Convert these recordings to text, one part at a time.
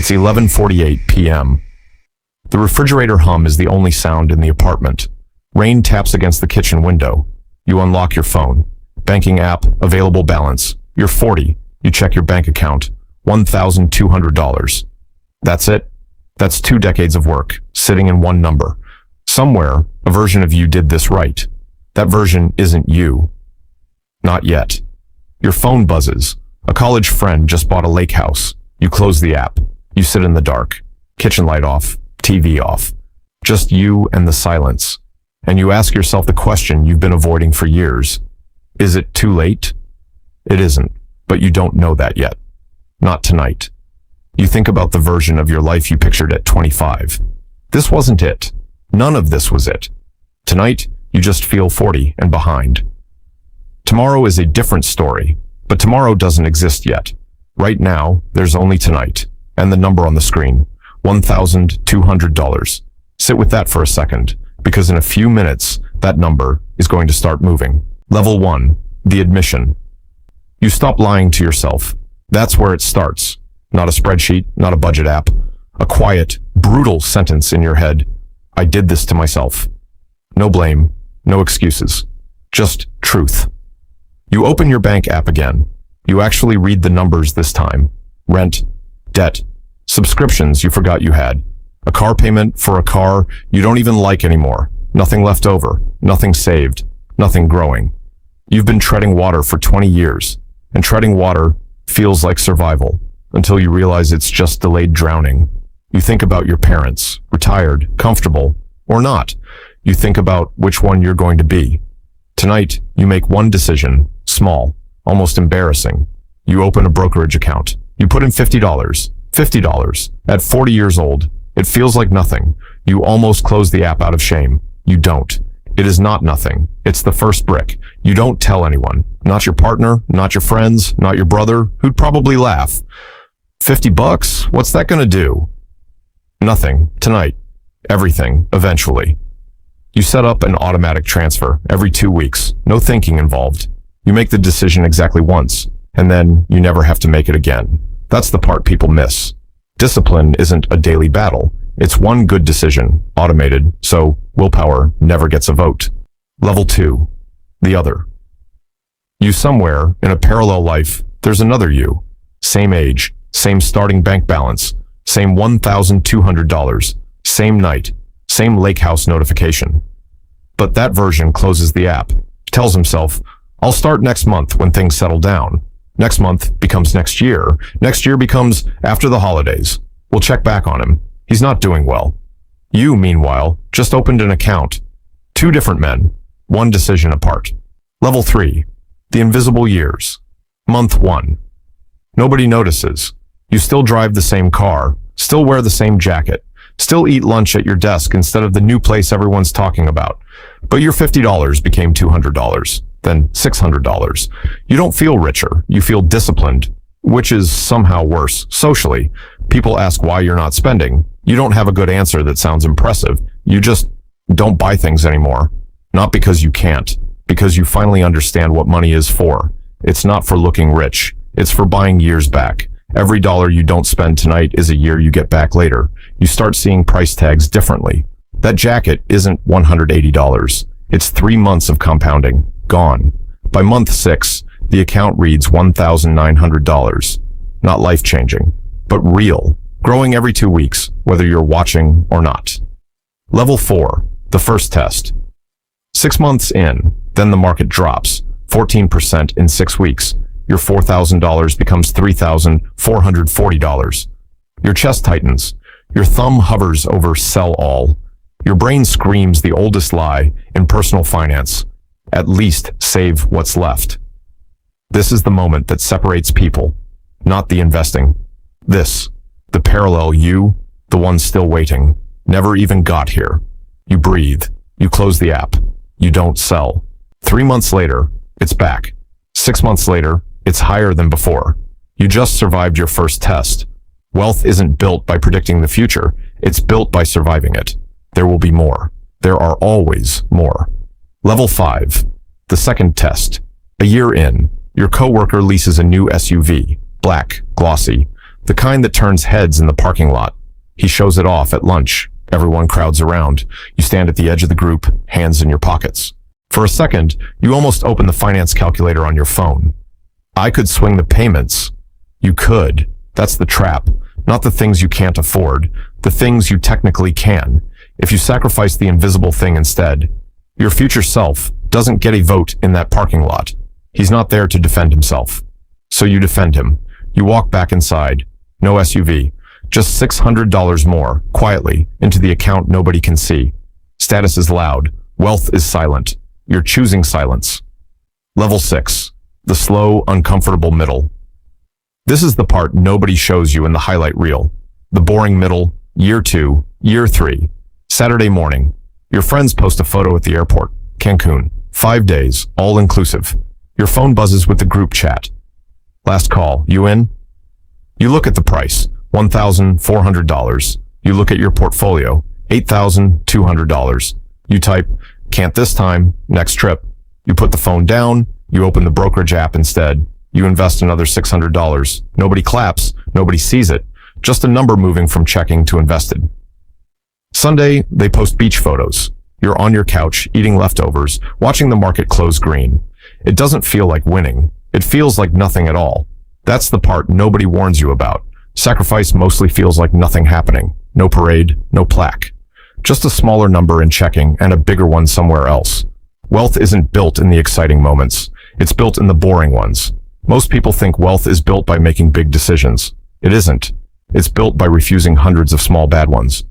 It's 11:48 p.m. The refrigerator hum is the only sound in the apartment. Rain taps against the kitchen window. You unlock your phone. Banking app, available balance. You're 40. You check your bank account. $1,200. That's it. That's 2 decades of work, sitting in one number. Somewhere, a version of you did this right. That version isn't you. Not yet. Your phone buzzes. A college friend just bought a lake house. You close the app. You sit in the dark. Kitchen light off. TV off. Just you and the silence. And you ask yourself the question you've been avoiding for years. Is it too late? It isn't, but you don't know that yet. Not tonight. You think about the version of your life you pictured at 25. This wasn't it. None of this was it. Tonight, you just feel 40 and behind. Tomorrow is a different story, but tomorrow doesn't exist yet. Right now, there's only tonight, and the number on the screen, $1,200. Sit with that for a second, because in a few minutes, that number is going to start moving. Level 1, the admission. You stop lying to yourself. That's where it starts. Not a spreadsheet, not a budget app. A quiet, brutal sentence in your head. I did this to myself. No blame, no excuses. Just truth. You open your bank app again. You actually read the numbers this time. Rent, debt, subscriptions you forgot you had. A car payment for a car you don't even like anymore. Nothing left over, nothing saved, nothing growing. You've been treading water for 20 years, and treading water feels like survival until you realize it's just delayed drowning. You think about your parents, retired, comfortable, or not. You think about which one you're going to be. Tonight, you make one decision, small, almost embarrassing. You open a brokerage account. You put in $50. $50. At 40 years old, it feels like nothing. You almost close the app out of shame. You don't. It is not nothing. It's the first brick. You don't tell anyone. Not your partner, not your friends, not your brother, who'd probably laugh. $50? What's that gonna do? Nothing. Tonight. Everything. Eventually. You set up an automatic transfer every 2 weeks. No thinking involved. You make the decision exactly once, and then you never have to make it again. That's the part people miss. Discipline isn't a daily battle. It's one good decision, automated, so willpower never gets a vote. Level 2. The other. You somewhere, in a parallel life, there's another you. Same age, same starting bank balance, same $1,200, same night, same lake house notification. But that version closes the app, tells himself, I'll start next month when things settle down. Next month becomes next year. Next year becomes after the holidays. We'll check back on him. He's not doing well. You, meanwhile, just opened an account. 2 different men, one decision apart. Level 3. The invisible years. Month 1. Nobody notices. You still drive the same car, still wear the same jacket, still eat lunch at your desk instead of the new place everyone's talking about. But your $50 became $200, then $600. You don't feel richer, you feel disciplined, which is somehow worse. Socially, people ask why you're not spending. You don't have a good answer that sounds impressive. You just don't buy things anymore. Not because you can't, because you finally understand what money is for. It's not for looking rich. It's for buying years back. Every dollar you don't spend tonight is a year you get back later. You start seeing price tags differently. That jacket isn't $180. It's 3 months of compounding. Gone. By month 6, the account reads $1,900. Not life-changing, but real. Growing every 2 weeks, whether you're watching or not. Level 4. The first test. 6 months in, then the market drops. 14% in 6 weeks. Your $4,000 becomes $3,440. Your chest tightens. Your thumb hovers over sell all. Your brain screams the oldest lie in personal finance. At least save what's left. This is the moment that separates people, not the investing. This, the parallel you, the one still waiting, never even got here. You breathe. You close the app. You don't sell. 3 months later, it's back. 6 months later, it's higher than before. You just survived your first test. Wealth isn't built by predicting the future. It's built by surviving it. There will be more. There are always more. Level 5. The second test. A year in, your coworker leases a new SUV. Black, glossy. The kind that turns heads in the parking lot. He shows it off at lunch. Everyone crowds around. You stand at the edge of the group, hands in your pockets. For a second, you almost open the finance calculator on your phone. I could swing the payments. You could. That's the trap. Not the things you can't afford, the things you technically can. If you sacrifice the invisible thing instead, your future self doesn't get a vote in that parking lot. He's not there to defend himself. So you defend him. You walk back inside. No SUV. Just $600 more, quietly, into the account nobody can see. Status is loud. Wealth is silent. You're choosing silence. Level 6. The slow, uncomfortable middle. This is the part nobody shows you in the highlight reel. The boring middle, year 2, year 3. Saturday morning. Your friends post a photo at the airport. Cancun. 5 days, all inclusive. Your phone buzzes with the group chat. Last call, you in? You look at the price, $1,400. You look at your portfolio, $8,200. You type, can't this time, next trip. You put the phone down, you open the brokerage app instead. You invest another $600. Nobody claps, nobody sees it. Just a number moving from checking to invested. Sunday, they post beach photos. You're on your couch, eating leftovers, watching the market close green. It doesn't feel like winning. It feels like nothing at all. That's the part nobody warns you about. Sacrifice mostly feels like nothing happening. No parade, no plaque. Just a smaller number in checking and a bigger one somewhere else. Wealth isn't built in the exciting moments. It's built in the boring ones. Most people think wealth is built by making big decisions. It isn't. It's built by refusing hundreds of small bad ones.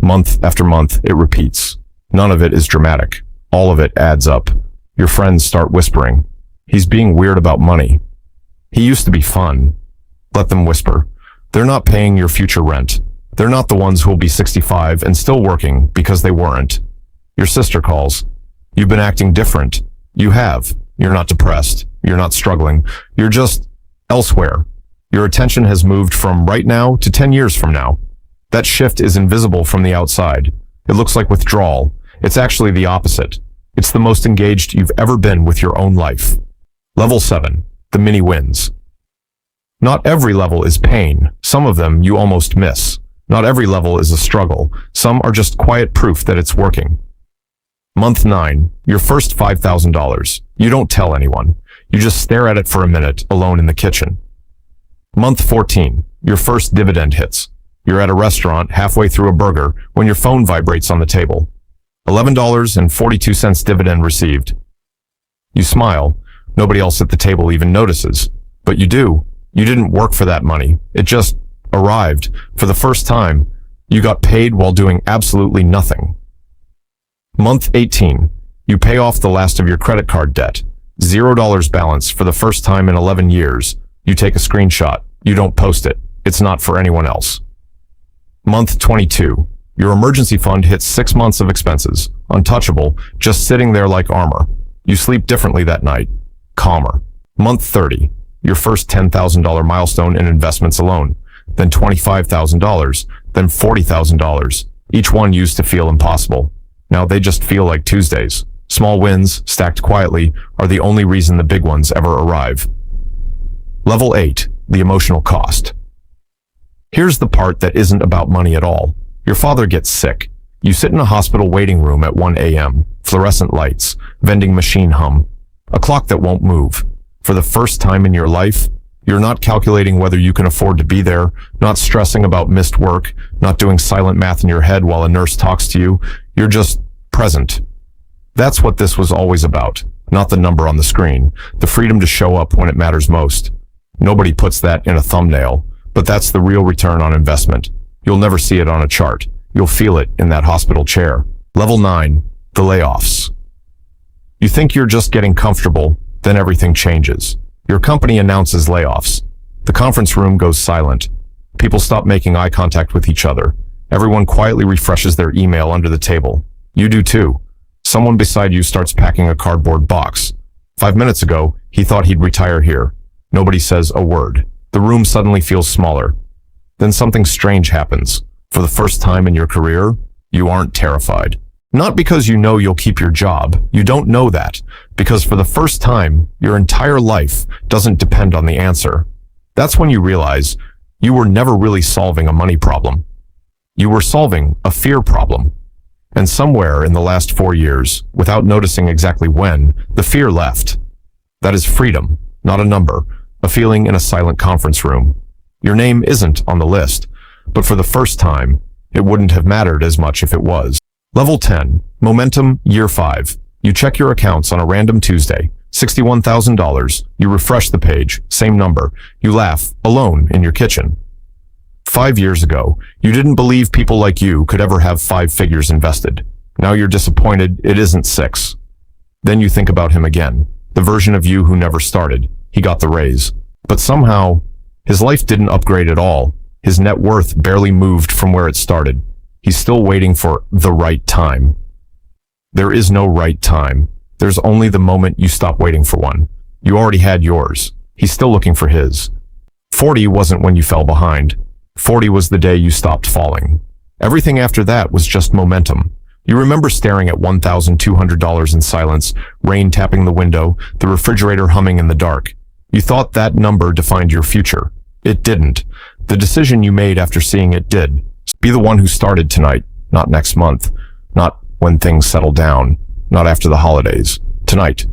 Month after month, it repeats. None of it is dramatic. All of it adds up. Your friends start whispering. He's being weird about money. He used to be fun. Let them whisper. They're not paying your future rent. They're not the ones who will be 65 and still working because they weren't. Your sister calls. You've been acting different. You have. You're not depressed. You're not struggling. You're just elsewhere. Your attention has moved from right now to 10 years from now. That shift is invisible from the outside. It looks like withdrawal. It's actually the opposite. It's the most engaged you've ever been with your own life. Level 7. The mini wins. Not every level is pain. Some of them you almost miss. Not every level is a struggle. Some are just quiet proof that it's working. Month 9. Your first $5,000. You don't tell anyone. You just stare at it for a minute, alone in the kitchen. Month 14. Your first dividend hits. You're at a restaurant halfway through a burger when your phone vibrates on the table. $11.42 dividend received. You smile. Nobody else at the table even notices. But you do. You didn't work for that money. It just arrived. For the first time, you got paid while doing absolutely nothing. Month 18. You pay off the last of your credit card debt. $0 balance for the first time in 11 years. You take a screenshot. You don't post it. It's not for anyone else. Month 22. Your emergency fund hits 6 months of expenses. Untouchable, just sitting there like armor. You sleep differently that night. Calmer. Month 30. Your first $10,000 milestone in investments alone. Then $25,000. Then $40,000. Each one used to feel impossible. Now they just feel like Tuesdays. Small wins, stacked quietly, are the only reason the big ones ever arrive. Level 8. The emotional cost. Here's the part that isn't about money at all. Your father gets sick. You sit in a hospital waiting room at 1 a.m. Fluorescent lights, vending machine hum, a clock that won't move. For the first time in your life, you're not calculating whether you can afford to be there, not stressing about missed work, not doing silent math in your head while a nurse talks to you. You're just present. That's what this was always about, not the number on the screen, the freedom to show up when it matters most. Nobody puts that in a thumbnail, but that's the real return on investment. You'll never see it on a chart. You'll feel it in that hospital chair. Level 9. The layoffs. You think you're just getting comfortable, then everything changes. Your company announces layoffs. The conference room goes silent. People stop making eye contact with each other. Everyone quietly refreshes their email under the table. You do too. Someone beside you starts packing a cardboard box. 5 minutes ago, he thought he'd retire here. Nobody says a word. The room suddenly feels smaller. Then something strange happens. For the first time in your career, you aren't terrified. Not because you know you'll keep your job. You don't know that. Because for the first time, your entire life doesn't depend on the answer. That's when you realize You were never really solving a money problem. You were solving a fear problem. And somewhere in the last 4 years, without noticing exactly when, the fear left. That is freedom, not a number, a feeling in a silent conference room. Your name isn't on the list, but for the first time, it wouldn't have mattered as much if it was. Level 10, Momentum, Year 5. You check your accounts on a random Tuesday, $61,000. You refresh the page, same number. You laugh, alone in your kitchen. 5 years ago, you didn't believe people like you could ever have 5 figures invested. Now you're disappointed it isn't 6. Then you think about him again, the version of you who never started. He got the raise. But somehow, his life didn't upgrade at all. His net worth barely moved from where it started. He's still waiting for the right time. There is no right time. There's only the moment you stop waiting for one. You already had yours. He's still looking for his. 40 wasn't when you fell behind. 40 was the day you stopped falling. Everything after that was just momentum. You remember staring at $1,200 in silence, rain tapping the window, the refrigerator humming in the dark. You thought that number defined your future. It didn't. The decision you made after seeing it did. Be the one who started tonight, not next month, not when things settle down, not after the holidays. Tonight.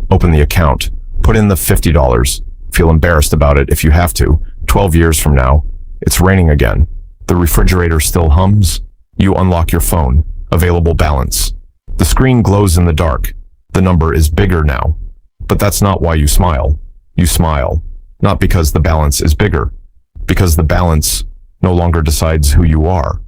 Open the account. Put in the $50. Feel embarrassed about it if you have to. 12 years from now. It's raining again. The refrigerator still hums. You unlock your phone. Available balance. The screen glows in the dark. The number is bigger now. But that's not why you smile. You smile. Not because the balance is bigger. Because the balance no longer decides who you are.